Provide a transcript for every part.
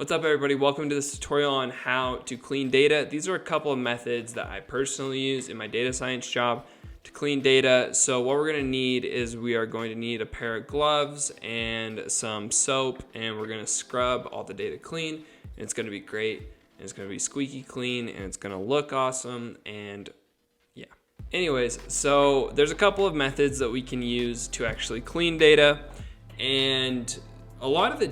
What's up everybody, welcome to this tutorial on how to clean data. These are a couple of methods that I personally use in my data science job to clean data. So what we're going to need is we are going to need a pair of gloves and some soap, and we're going to scrub all the data clean, and it's going to be great, and it's going to be squeaky clean, and it's going to look awesome, and yeah. Anyways, so there's a couple of methods that we can use to actually clean data, and a lot of the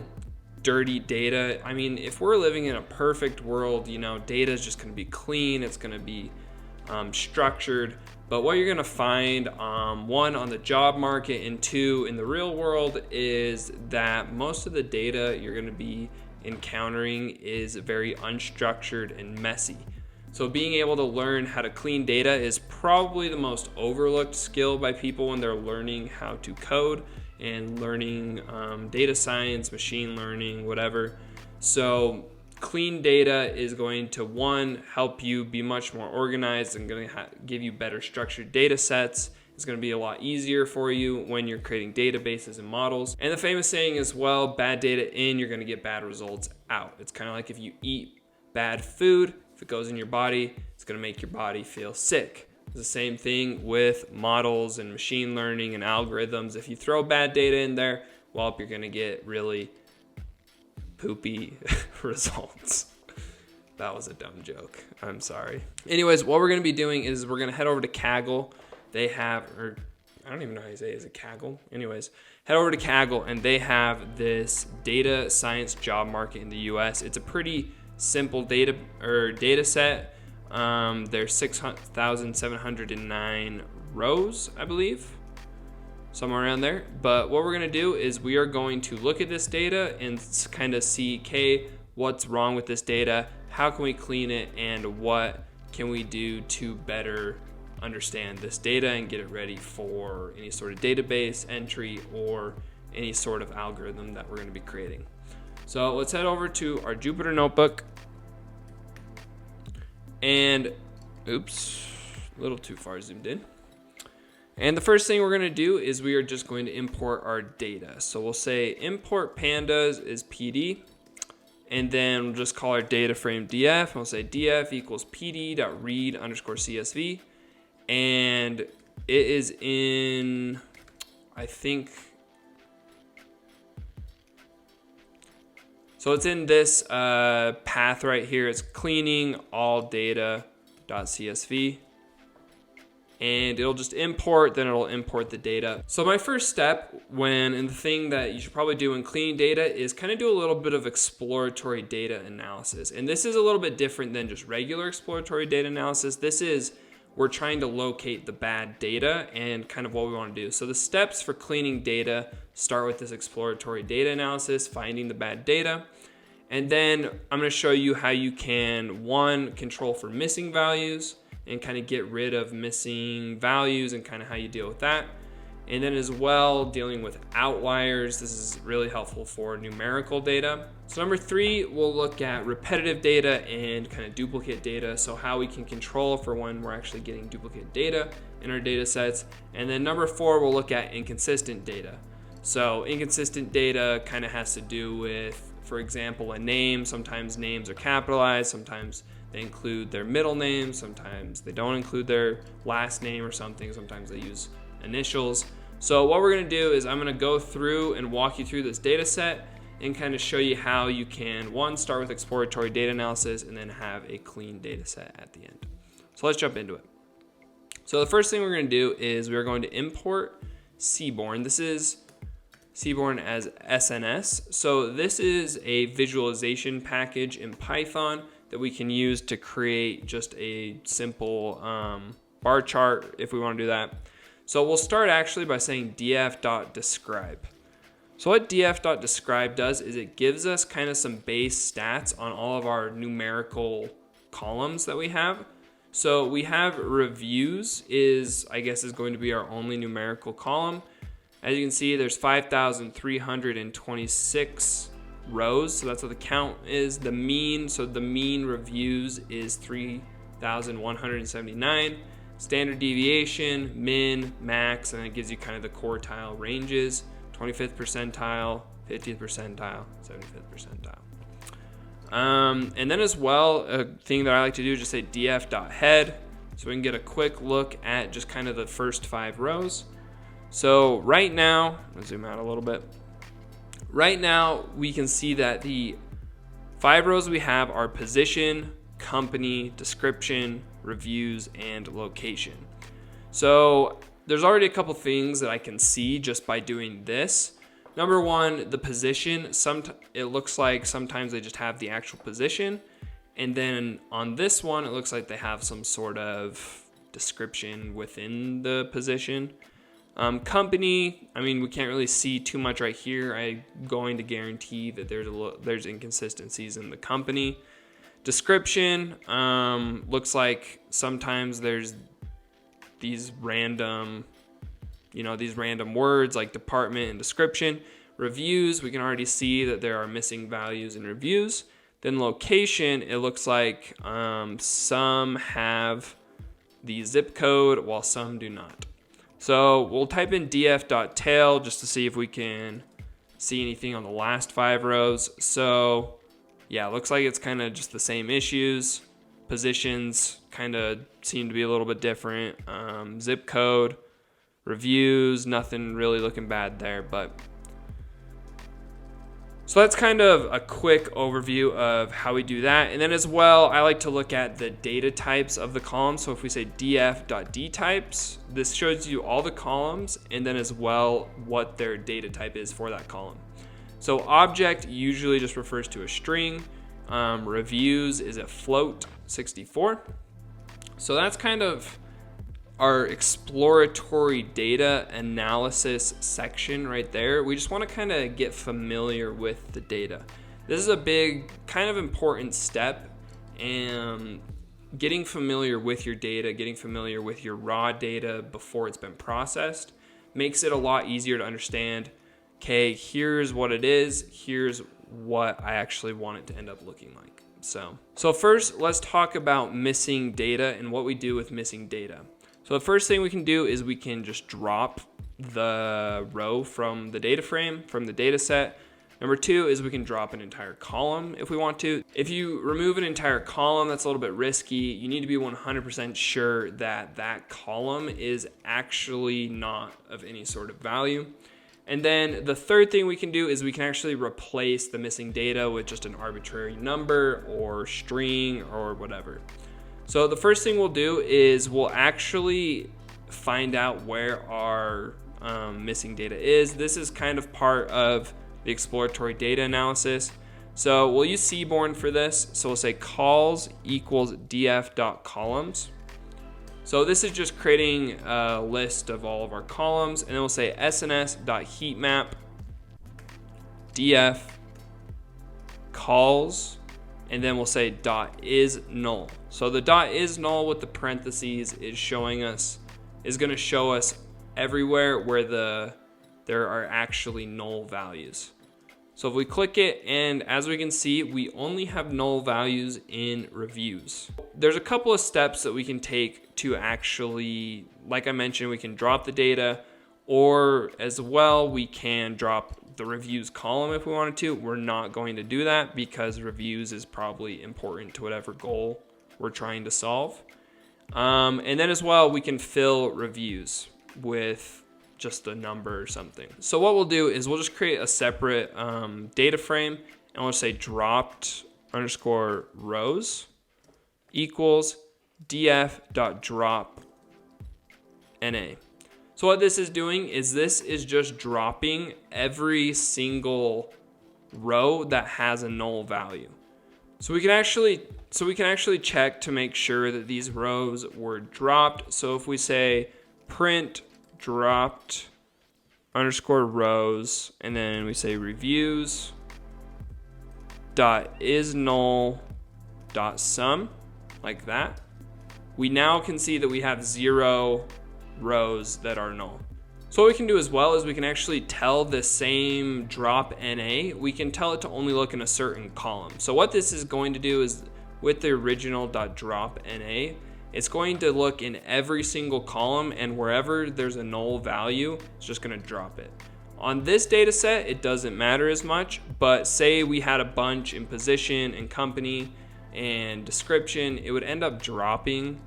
dirty data, I mean, if we're living in a perfect world, data is just going to be clean, it's going to be structured. But what you're going to find, one, on the job market, and two, in the real world, is that most of the data you're going to be encountering is very unstructured and messy. So being able to learn how to clean data is probably the most overlooked skill by people when they're learning how to code and learning data science, machine learning, whatever. So clean data is going to, one, help you be much more organized and going to give you better structured data sets. It's going to be a lot easier for you when you're creating databases and models. And the famous saying as well, bad data in, you're going to get bad results out. It's kind of like if you eat bad food, if it goes in your body, it's going to make your body feel sick. It's the same thing with models and machine learning and algorithms. If you throw bad data in there, well, you're going to get really poopy results. That was a dumb joke. I'm sorry. Anyways, what we're going to be doing is we're going to head over to Kaggle. They have, or I don't even know how you say it. Is it Kaggle? Anyways, head over to Kaggle, and they have this data science job market in the US. It's a pretty simple data set. There's 6,709 rows, I believe, somewhere around there. But what we're going to do is we are going to look at this data and kind of see, okay, what's wrong with this data? How can we clean it? And what can we do to better understand this data and get it ready for any sort of database entry or any sort of algorithm that we're going to be creating. So let's head over to our Jupyter notebook. And oops, a little too far zoomed in. And the first thing we're going to do is we are just going to import our data. So we'll say import pandas is PD, and then we'll just call our data frame df, and we'll say df equals pd.read_csv, and it is in, I think, so it's in this path right here. It's cleaning all data.csv, and it'll just import, then it'll import the data. So my first step and the thing that you should probably do when cleaning data is kind of do a little bit of exploratory data analysis. And this is a little bit different than just regular exploratory data analysis. This is, we're trying to locate the bad data and kind of what we want to do. So the steps for cleaning data start with this exploratory data analysis, finding the bad data. And then I'm going to show you how you can, one, control for missing values and kind of get rid of missing values and kind of how you deal with that. And then as well, dealing with outliers. This is really helpful for numerical data. So number three, we'll look at repetitive data and kind of duplicate data. So how we can control for when we're actually getting duplicate data in our data sets. And then number four, we'll look at inconsistent data. So inconsistent data kind of has to do with, for example, a name. Sometimes names are capitalized, sometimes they include their middle name, sometimes they don't include their last name or something, sometimes they use initials. So what we're going to do is I'm going to go through and walk you through this data set and kind of show you how you can, one, start with exploratory data analysis and then have a clean data set at the end. So let's jump into it. So the first thing we're going to do is we're going to import Seaborn. This is Seaborn as SNS. So this is a visualization package in Python that we can use to create just a simple bar chart if we want to do that. So we'll start actually by saying df.describe. So what df.describe does is it gives us kind of some base stats on all of our numerical columns that we have. So we have reviews is going to be our only numerical column. As you can see, there's 5,326 rows, so that's what the count is. The mean, so the mean reviews is 3,179. Standard deviation, min, max, and it gives you kind of the quartile ranges, 25th percentile, 50th percentile, 75th percentile. And then as well, a thing that I like to do is just say df.head, so we can get a quick look at just kind of the first 5 rows. So right now, I'll zoom out a little bit. Right now, we can see that the 5 rows we have are position, company, description, reviews, and location. So there's already a couple things that I can see just by doing this. Number one, the position. It looks like sometimes they just have the actual position. And then on this one, it looks like they have some sort of description within the position. Company, I mean, we can't really see too much right here. I'm going to guarantee that there's inconsistencies in the company. Description, looks like sometimes there's these random words like department and description. Reviews, we can already see that there are missing values in reviews. Then location, it looks like some have the zip code while some do not. So we'll type in df.tail just to see if we can see anything on the last 5 rows. So yeah, it looks like it's kind of just the same issues. Positions kind of seem to be a little bit different. Zip code, reviews, nothing really looking bad there, but so that's kind of a quick overview of how we do that. And then as well, I like to look at the data types of the columns. So if we say df.dtypes, this shows you all the columns and then as well what their data type is for that column. So object usually just refers to a string. Reviews is a float 64. So that's kind of our exploratory data analysis section right there. We just want to kind of get familiar with the data. This is a big kind of important step, and getting familiar with your data, getting familiar with your raw data before it's been processed makes it a lot easier to understand, okay, here's what it is, here's what I actually want it to end up looking like. So first, let's talk about missing data and what we do with missing data. So the first thing we can do is we can just drop the row from the data frame, from the data set. Number 2 is we can drop an entire column if we want to. If you remove an entire column, that's a little bit risky. You need to be 100% sure that that column is actually not of any sort of value. And then the third thing we can do is we can actually replace the missing data with just an arbitrary number or string or whatever. So the first thing we'll do is we'll actually find out where our missing data is. This is kind of part of the exploratory data analysis. So we'll use Seaborn for this. So we'll say calls equals df.columns. So this is just creating a list of all of our columns, and then we'll say sns.heatmap df calls, and then we'll say .is null. So the .is null with the parentheses is going to show us everywhere where there are actually null values. So if we click it, and as we can see, we only have null values in reviews. There's a couple of steps that we can take to actually, like I mentioned, we can drop the data, or as well, we can drop the reviews column if we wanted to. We're not going to do that because reviews is probably important to whatever goal we're trying to solve. And then as well, we can fill reviews with just a number or something. So what we'll do is we'll just create a separate data frame, and we'll say dropped underscore rows equals df.drop na. So what this is doing is this is just dropping every single row that has a null value. So we can actually check to make sure that these rows were dropped. So if we say print dropped underscore rows, and then we say reviews dot is null dot sum, like that, we now can see that we have 0 rows that are null. So what we can do as well is we can actually tell the same drop NA, we can tell it to only look in a certain column. So what this is going to do is with the original .drop NA, it's going to look in every single column, and wherever there's a null value, it's just going to drop it. On this data set, it doesn't matter as much, but say we had a bunch in position and company and description, it would end up dropping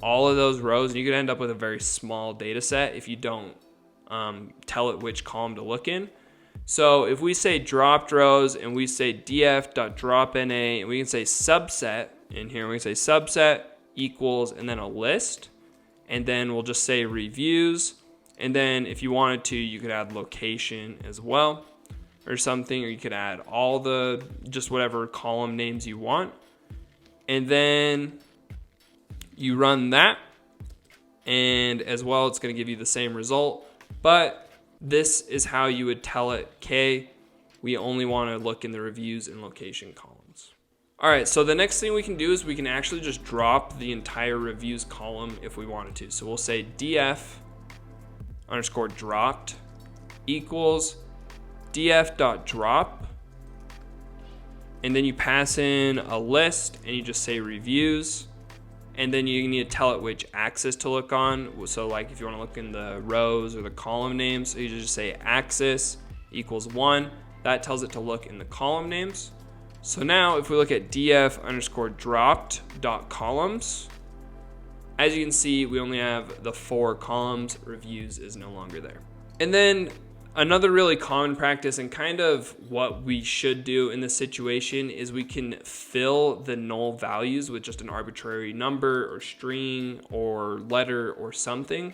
all of those rows, and you could end up with a very small data set if you don't tell it which column to look in. So if we say dropped rows and we say df.dropNA, and we can say subset in here, we can say subset equals and then a list, and then we'll just say reviews, and then if you wanted to, you could add location as well or something, or you could add all the just whatever column names you want, and then you run that, and as well it's going to give you the same result. But this is how you would tell it, okay, we only want to look in the reviews and location columns. All right, so the next thing we can do is we can actually just drop the entire reviews column if we wanted to. So we'll say df_dropped equals df.drop, and then you pass in a list and you just say reviews. And then you need to tell it which axis to look on. So like if you want to look in the rows or the column names, so you just say axis equals 1. That tells it to look in the column names. So now if we look at df_dropped.columns, as you can see, we only have the 4 columns. Reviews is no longer there. And then another really common practice, and kind of what we should do in this situation, is we can fill the null values with just an arbitrary number or string or letter or something.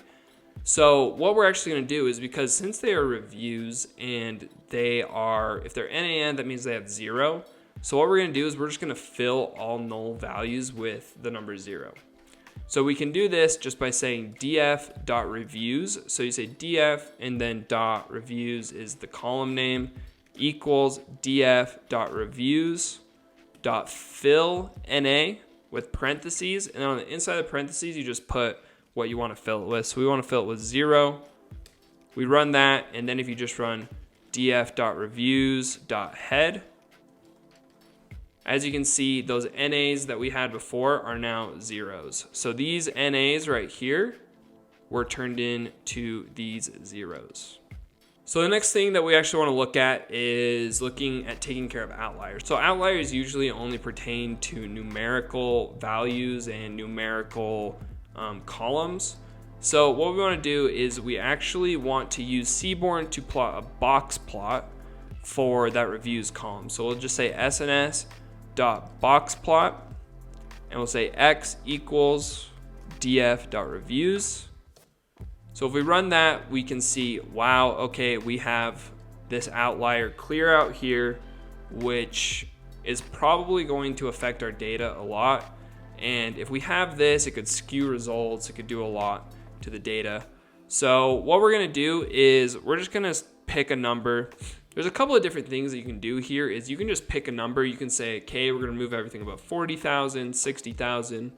So what we're actually going to do is, because since they are reviews and they are, if they're NaN, that means they have 0. So what we're going to do is we're just going to fill all null values with the number 0. So we can do this just by saying df.reviews. So you say df and then dot reviews is the column name equals df.reviews.fill_na with parentheses. And then on the inside of the parentheses, you just put what you want to fill it with. So we want to fill it with 0. We run that. And then if you just run df.reviews.head, as you can see, those NAs that we had before are now 0s. So these NAs right here were turned into these 0s. So the next thing that we actually want to look at is looking at taking care of outliers. So outliers usually only pertain to numerical values and numerical columns. So what we want to do is we actually want to use Seaborn to plot a box plot for that reviews column. So we'll just say SNS.boxplot, and we'll say x equals df.reviews. So if we run that, we can see, wow, okay, we have this outlier clear out here, which is probably going to affect our data a lot. And if we have this, it could skew results, it could do a lot to the data. So what we're gonna do is we're just gonna pick a number. There's a couple of different things that you can do here. Is you can just pick a number. You can say, okay, we're gonna move everything above 40,000, 60,000.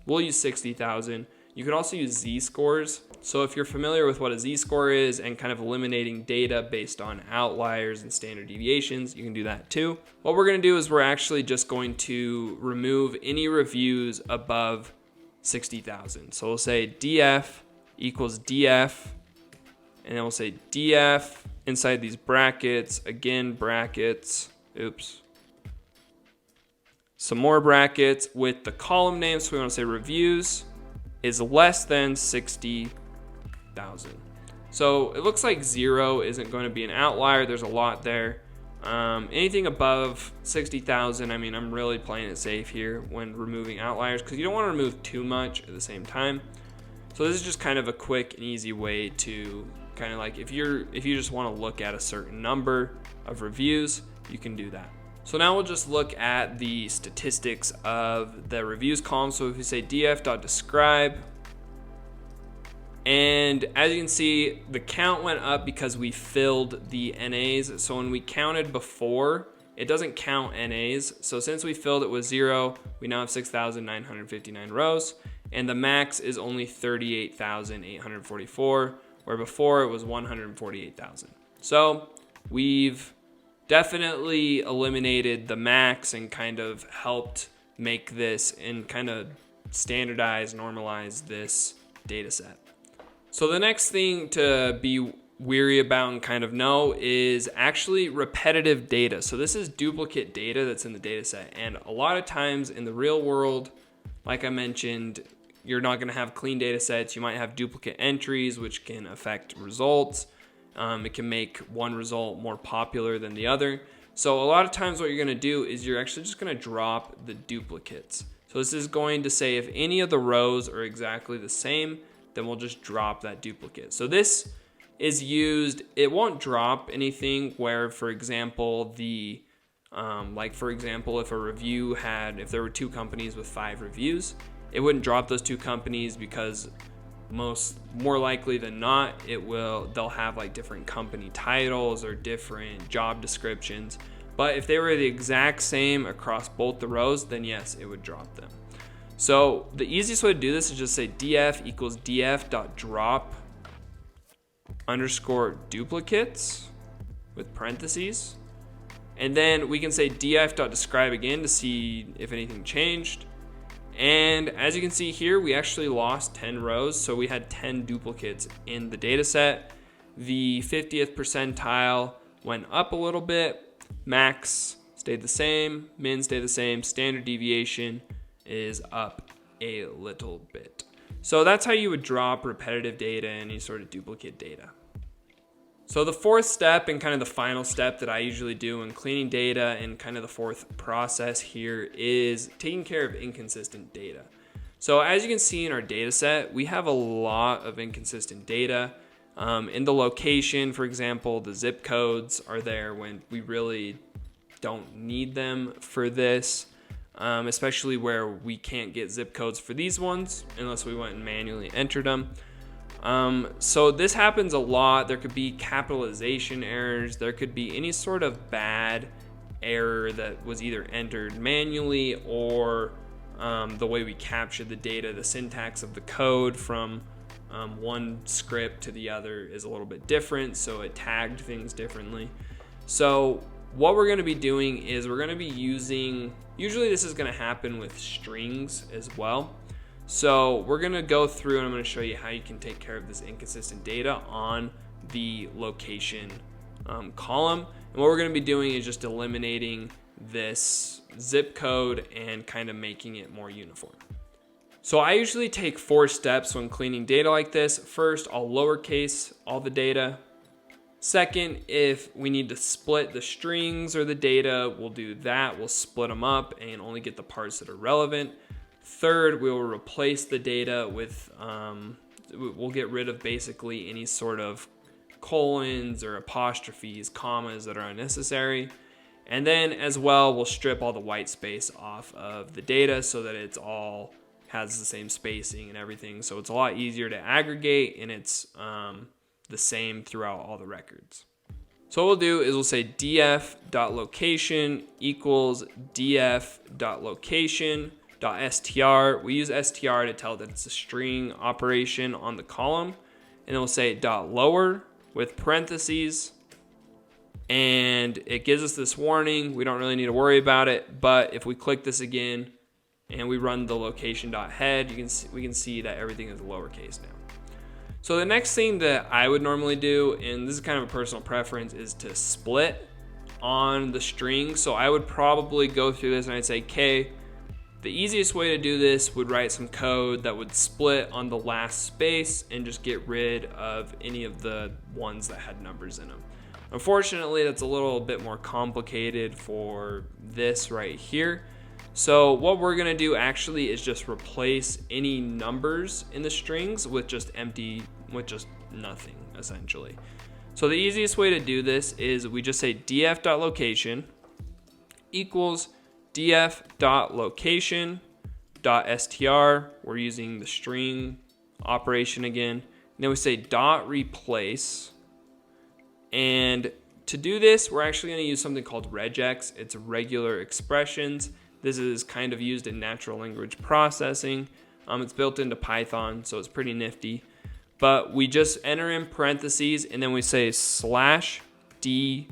We'll use 60,000. You can also use z-scores. So if you're familiar with what a z-score is and kind of eliminating data based on outliers and standard deviations, you can do that too. What we're gonna do is we're actually just going to remove any reviews above 60,000. So we'll say df equals df, and then we'll say df inside these brackets, again, brackets, oops. Some more brackets with the column name. So we want to say reviews is less than 60,000. So it looks like 0 isn't going to be an outlier. There's a lot there. Anything above 60,000, I mean, I'm really playing it safe here when removing outliers, because you don't want to remove too much at the same time. So this is just kind of a quick and easy way to kind of like, if you just want to look at a certain number of reviews, you can do that. So now we'll just look at the statistics of the reviews column. So if we say df.describe, and as you can see, the count went up because we filled the NAs. So when we counted before, it doesn't count NAs. So since we filled it with 0, we now have 6,959 rows, and the max is only 38,844, where before it was 148,000. So we've definitely eliminated the max and kind of helped make this and kind of standardize, normalize this data set. So the next thing to be weary about and kind of know is actually repetitive data. So this is duplicate data that's in the data set. And a lot of times in the real world, like I mentioned, you're not going to have clean data sets. You might have duplicate entries, which can affect results. It can make one result more popular than the other. So a lot of times what you're going to do is you're actually just going to drop the duplicates. So this is going to say if any of the rows are exactly the same, then we'll just drop that duplicate. So this is used, it won't drop anything where, for example, if a review if there were 2 companies with 5 reviews, it wouldn't drop those 2 companies because more likely than not, they'll have like different company titles or different job descriptions. But if they were the exact same across both the rows, then yes, it would drop them. So the easiest way to do this is just say df equals df.drop underscore duplicates with parentheses. And then we can say df.describe again to see if anything changed. And as you can see here, we actually lost 10 rows. So we had 10 duplicates in the data set. The 50th percentile went up a little bit. Max stayed the same. Min stayed the same. Standard deviation is up a little bit. So that's how you would drop repetitive data and any sort of duplicate data. So the fourth step and kind of the final step that I usually do in cleaning data and kind of the fourth process here is taking care of inconsistent data. So as you can see in our data set, we have a lot of inconsistent data. In the location, for example, the zip codes are there when we really don't need them for this, especially where we can't get zip codes for these ones unless we went and manually entered them. So this happens a lot. There could be capitalization errors. There could be any sort of bad error that was either entered manually or the way we captured the data, the syntax of the code from one script to the other is a little bit different, so it tagged things differently. So what we're going to be doing is we're going to be using, usually this is going to happen with strings as well. So we're going to go through and I'm going to show you how you can take care of this inconsistent data on the location column. And what we're going to be doing is just eliminating this zip code and kind of making it more uniform. So I usually take 4 steps when cleaning data like this. First, I'll lowercase all the data. Second, if we need to split the strings or the data, we'll do that. We'll split them up and only get the parts that are relevant. Third, we will replace the data with, we'll get rid of basically any sort of colons or apostrophes, commas that are unnecessary. And then as well, we'll strip all the white space off of the data so that it's all has the same spacing and everything. So it's a lot easier to aggregate and it's the same throughout all the records. So what we'll do is we'll say df.location equals df.location.str. We use str to tell that it's a string operation on the column. And then we'll say .lower with parentheses. And it gives us this warning. We don't really need to worry about it. But if we click this again and we run the location.head, we can see that everything is lowercase now. So the next thing that I would normally do, and this is kind of a personal preference, is to split on the string. So I would probably go through this and I'd say, okay, the easiest way to do this would write some code that would split on the last space and just get rid of any of the ones that had numbers in them. Unfortunately, that's a little bit more complicated for this right here. So what we're gonna do actually is just replace any numbers in the strings with just nothing, essentially. So the easiest way to do this is we just say df.location equals df.location.str. We're using the string operation again. And then we say .replace. And to do this, we're actually going to use something called regex. It's regular expressions. This is kind of used in natural language processing. It's built into Python, so it's pretty nifty. But we just enter in parentheses and then we say /d+.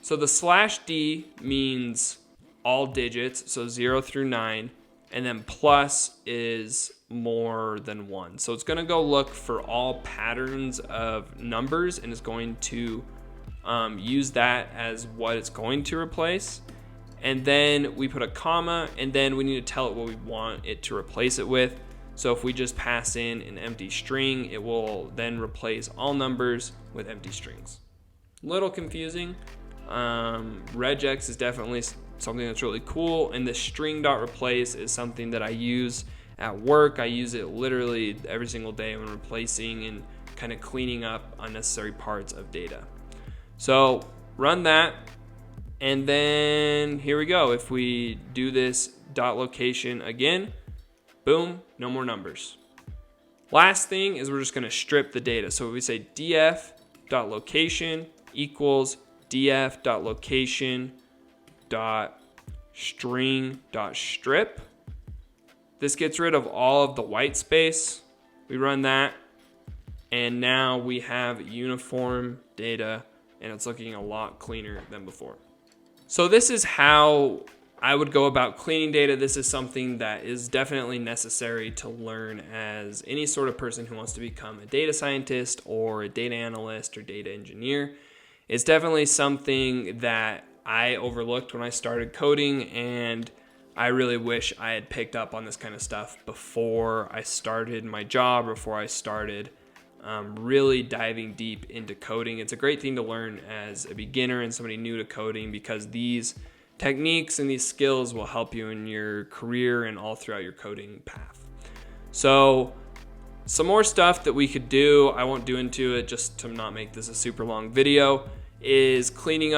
So the /d means all digits, so 0 through 9, and then plus is more than one. So it's going to go look for all patterns of numbers and is going to use that as what it's going to replace. And then we put a comma, and then we need to tell it what we want it to replace it with. So if we just pass in an empty string, it will then replace all numbers with empty strings. Little confusing. Regex is definitely something that's really cool, and the string.replace is something that I use at work. I use it literally every single day when replacing and kind of cleaning up unnecessary parts of data. So run that, and then here we go. If we do this dot location again, boom, no more numbers. Last thing is we're just going to strip the data. So we say df.location equals df.location.string.strip. This gets rid of all of the white space. We run that, and now we have uniform data, and it's looking a lot cleaner than before. So this is how I would go about cleaning data. This is something that is definitely necessary to learn as any sort of person who wants to become a data scientist or a data analyst or data engineer. It's definitely something that I overlooked when I started coding, and I really wish I had picked up on this kind of stuff before I started my job, before I started really diving deep into coding. It's a great thing to learn as a beginner and somebody new to coding, because these techniques and these skills will help you in your career and all throughout your coding path. So some more stuff that we could do, I won't do into it just to not make this a super long video, is cleaning up